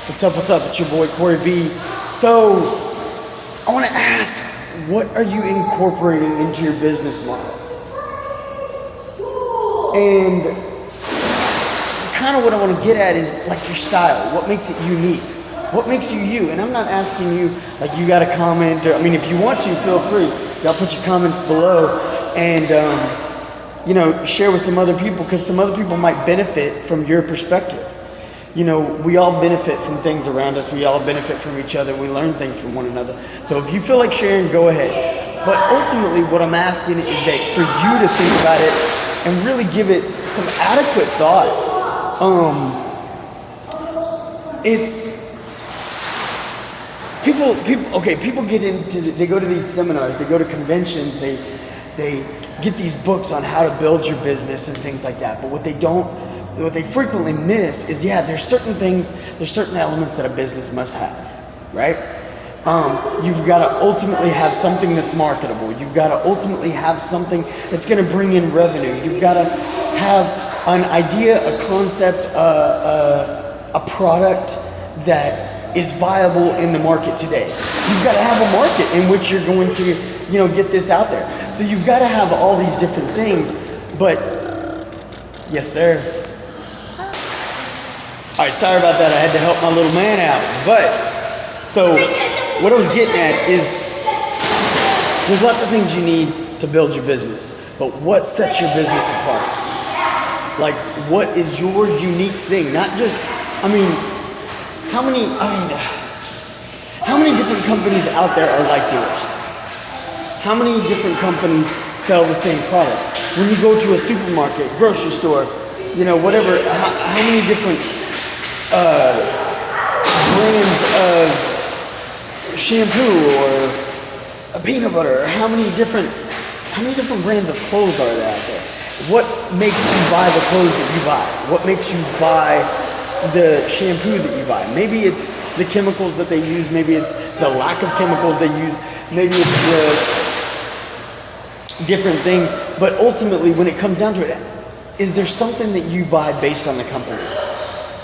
What's up, what's up? It's your boy Corey B. So, I want to ask, what are you incorporating into your business model? And kind of what I want to get at is like your style. What makes it unique? What makes you you? And I'm not asking you, like you got to comment, or, I mean, if you want to, feel free. Y'all put your comments below and, share with some other people, because some other people might benefit from your perspective. You know, we all benefit from things around us. We all benefit from each other. We learn things from one another. So if you feel like sharing, go ahead. But ultimately, what I'm asking is that for you to think about it and really give it some adequate thought. People get into, they go to these seminars, they go to conventions, they get these books on how to build your business and things like that. But what they frequently miss is, there's certain things, there's certain elements that a business must have, right? You've got to ultimately have something that's marketable. You've got to ultimately have something that's going to bring in revenue. You've got to have an idea, a concept, a product that is viable in the market today. You've got to have a market in which you're going to, get this out there. So you've got to have all these different things, but yes, sir. All right, sorry about that. I had to help my little man out. But, so what I was getting at is there's lots of things you need to build your business. But what sets your business apart? Like, what is your unique thing? Not just, how many different companies out there are like yours? How many different companies sell the same products? When you go to a supermarket, grocery store, whatever, how many different brands of shampoo or a peanut butter? How many different brands of clothes are there out there? What makes you buy the clothes that you buy? What makes you buy the shampoo that you buy? Maybe it's the chemicals that they use. Maybe it's the lack of chemicals they use. Maybe it's the different things. But ultimately, when it comes down to it, is there something that you buy based on the company?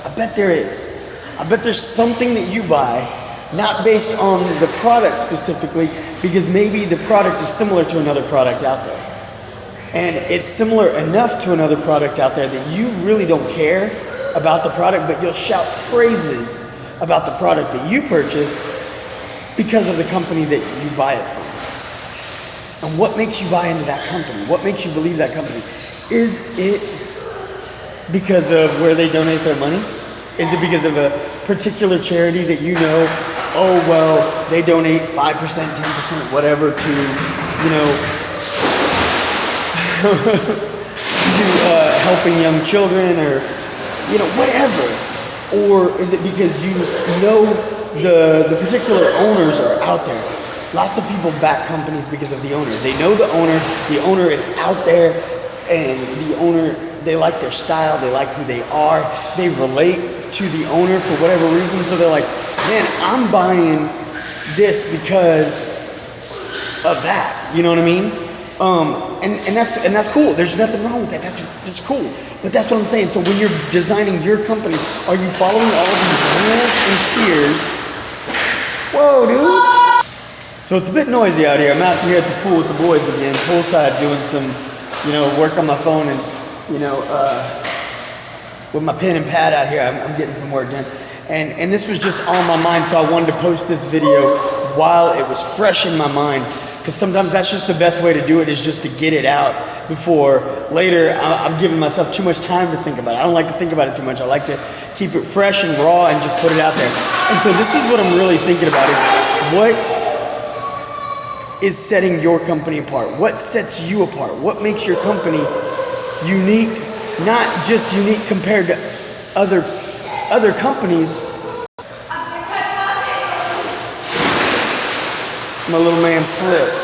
I bet there is. I bet there's something that you buy not based on the product specifically, because maybe the product is similar to another product out there. And it's similar enough to another product out there that you really don't care about the product, but you'll shout praises about the product that you purchase because of the company that you buy it from. And what makes you buy into that company? What makes you believe that company? Is it because of where they donate their money? Is it because of a particular charity that they donate 5%, 10%, whatever to, to helping young children or, whatever? Or is it because the particular owners are out there? Lots of people back companies because of the owner. They know the owner is out there, and the owner, they like their style, they like who they are, they relate to the owner for whatever reason, so they're like, man, I'm buying this because of that, you know what I mean? And that's cool. There's nothing wrong with that. That's cool. But that's what I'm saying. So when you're designing your company, are you following all these rules and tiers? Whoa, dude. So it's a bit noisy out here. I'm out here at the pool with the boys again, poolside, doing some, work on my phone and, with my pen and pad out here, I'm getting some work done. And this was just on my mind, so I wanted to post this video while it was fresh in my mind. Because sometimes that's just the best way to do it, is just to get it out before later I've given myself too much time to think about it. I don't like to think about it too much. I like to keep it fresh and raw and just put it out there. And so this is what I'm really thinking about, is what is setting your company apart? What sets you apart? What makes your company unique? Not just unique compared to other companies. My little man slipped.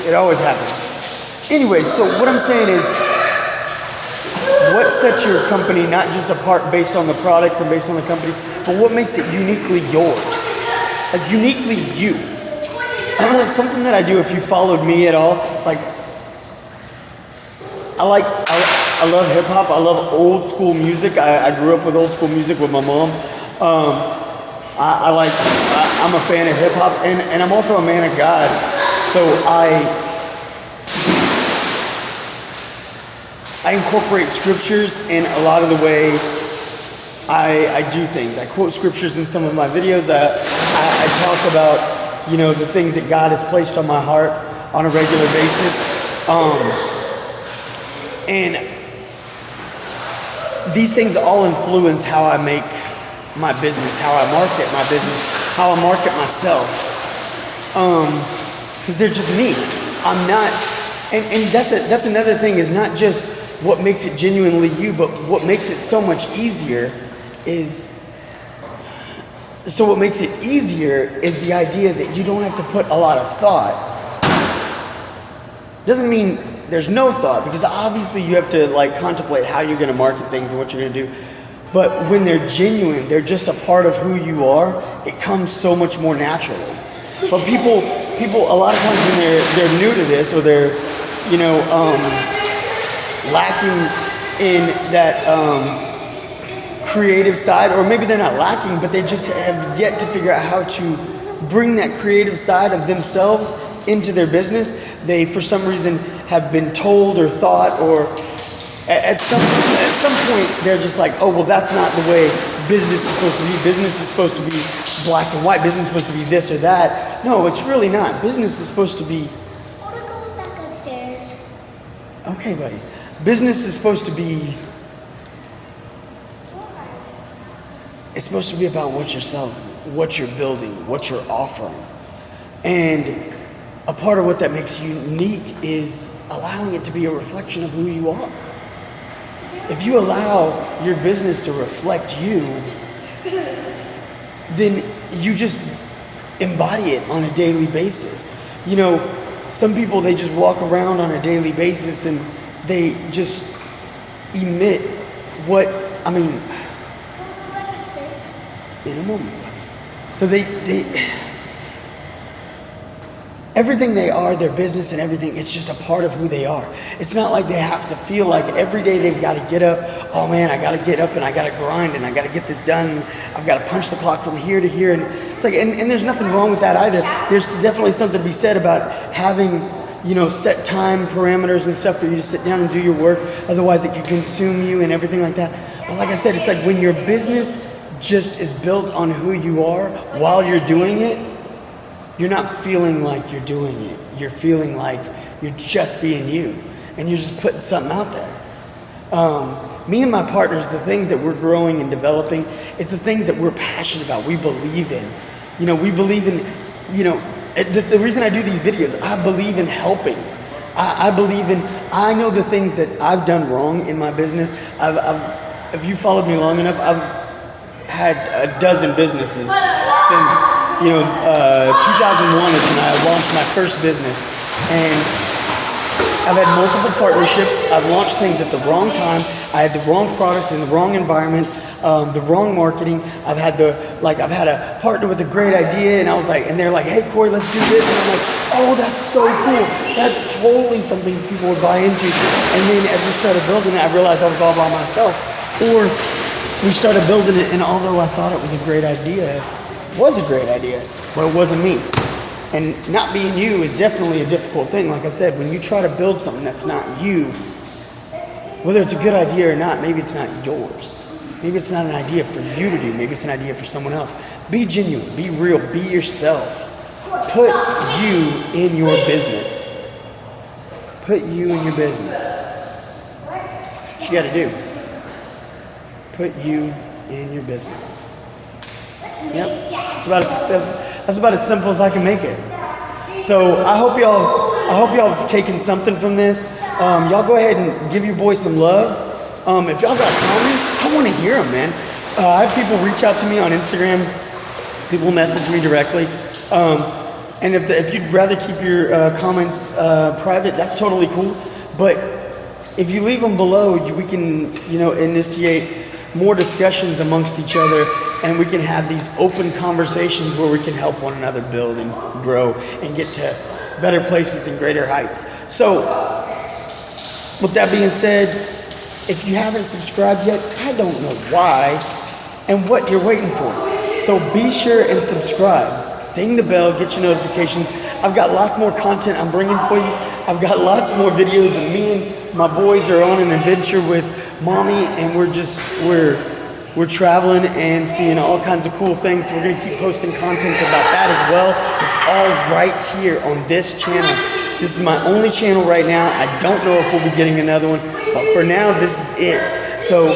It always happens. Anyway, so what I'm saying is, what sets your company not just apart based on the products and based on the company, but what makes it uniquely yours? Like uniquely you. I don't know, it's something that I do. If you followed me at all, like I love hip hop. I love old school music. I grew up with old school music with my mom. I'm a fan of hip hop, and I'm also a man of God. So I incorporate scriptures in a lot of the way I do things. I quote scriptures in some of my videos. I talk about, the things that God has placed on my heart on a regular basis. And these things all influence how I make my business, how I market my business, how I market myself. Because they're just me. I'm not, and that's another thing, is not just what makes it genuinely you, but what makes it so much easier is the idea that you don't have to put a lot of thought. Doesn't mean there's no thought, because obviously you have to contemplate how you're going to market things and what you're going to do. But when they're genuine, they're just a part of who you are, it comes so much more naturally. But people a lot of times when they're new to this, or they're lacking in that creative side, or maybe they're not lacking, but they just have yet to figure out how to bring that creative side of themselves into their business. They, for some reason, have been told or thought, or at some point, they're just like, oh, well, that's not the way business is supposed to be. Business is supposed to be black and white. Business is supposed to be this or that. No, it's really not. Business is supposed to be... We're going back upstairs. Okay, buddy. Business is supposed to be... It's supposed to be about what you're selling, what you're building, what you're offering. And a part of what that makes you unique is allowing it to be a reflection of who you are. If you allow your business to reflect you, then you just embody it on a daily basis. Some people, they just walk around on a daily basis and they just emit what, Can we go back upstairs? in a moment, buddy. So they everything they are, their business and everything, it's just a part of who they are. It's not like they have to feel like every day they've got to get up, oh man, I got to get up and I got to grind and I got to get this done. I've got to punch the clock from here to here. And it's like, and there's nothing wrong with that either. There's definitely something to be said about having, set time parameters and stuff for you to sit down and do your work. Otherwise it can consume you and everything like that. But like I said, it's like when your business just is built on who you are while you're doing it, you're not feeling like you're doing it. You're feeling like you're just being you. And you're just putting something out there. Me and my partners, the things that we're growing and developing, it's the things that we're passionate about, we believe in. We believe in, the reason I do these videos, I believe in helping. I know the things that I've done wrong in my business. If you followed me long enough, I've had a dozen businesses since 2001 is when I launched my first business, and I've had multiple partnerships. I've launched things at the wrong time. I had the wrong product in the wrong environment, the wrong marketing. I've had a partner with a great idea, and and they're like, hey Corey, let's do this, and I'm like, oh, that's so cool. That's totally something people would buy into. And then as we started building it, I realized I was all by myself. Or we started building it, and although I thought it was a great idea, but it wasn't me. And not being you is definitely a difficult thing. Like I said, when you try to build something that's not you, whether it's a good idea or not, maybe it's not yours. Maybe it's not an idea for you to do. Maybe it's an idea for someone else. Be genuine, be real, be yourself. Put you in your business. Put you in your business. That's what you gotta do. Put you in your business. Yep. That's about as simple as I can make it. So I hope y'all have taken something from this. Y'all go ahead and give your boy some love. If y'all got comments, I want to hear them, man. I have people reach out to me on Instagram. People message me directly. And if you'd rather keep your comments private, that's totally cool. But if you leave them below, we can initiate more discussions amongst each other, and we can have these open conversations where we can help one another build and grow and get to better places and greater heights. So with that being said, if you haven't subscribed yet, I don't know why, and what you're waiting for. So be sure and subscribe. Ding the bell, get your notifications. I've got lots more content I'm bringing for you. I've got lots more videos of me and my boys are on an adventure with mommy, and we're traveling and seeing all kinds of cool things. So we're gonna keep posting content about that as well. It's all right here on this channel. This is my only channel right now. I don't know if we'll be getting another one, but for now, this is it. So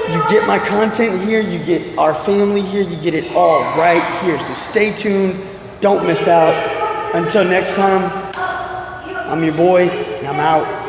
you get my content here, you get our family here, you get it all right here. So stay tuned, don't miss out. Until next time, I'm your boy, and I'm out.